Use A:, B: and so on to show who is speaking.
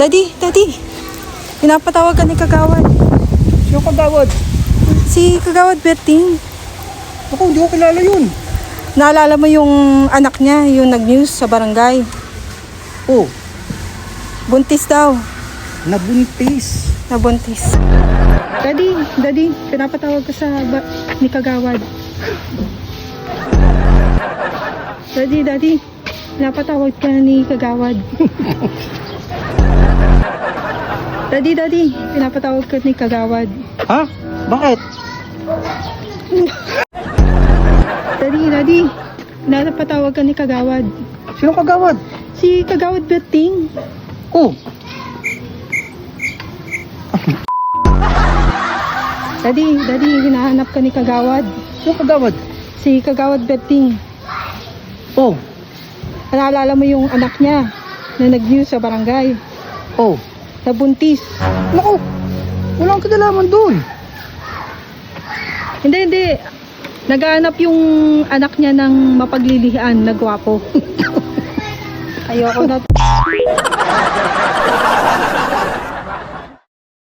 A: Daddy. Pinapatawag ka ni Kagawad.
B: Sino Kagawad?
A: Si Kagawad Berting.
B: Ako, hindi ko kilala yun.
A: Naalala mo yung anak niya, yung nag-news sa barangay?
B: Oh,
A: Buntis daw.
B: nabuntis.
A: Nabuntis. Daddy, pinapatawag ka ni Kagawad. Daddy, pinapatawag ka ni Kagawad. Daddy, pinapatawag ka ni Kagawad.
B: Ha? Bakit?
A: Daddy, pinapatawag ka ni Kagawad.
B: Sino Kagawad?
A: Si Kagawad Berting.
B: Oh,
A: Daddy, hinahanap ka ni Kagawad.
B: sino Kagawad?
A: Si Kagawad Berting.
B: Oh,
A: Naalala mo yung anak niya na nag-news sa barangay?
B: oh.
A: Nabuntis.
B: Naku, walang kadalaman doon.
A: Hindi. Naghahanap yung anak niya ng mapaglilihan na gwapo. Ayoko na.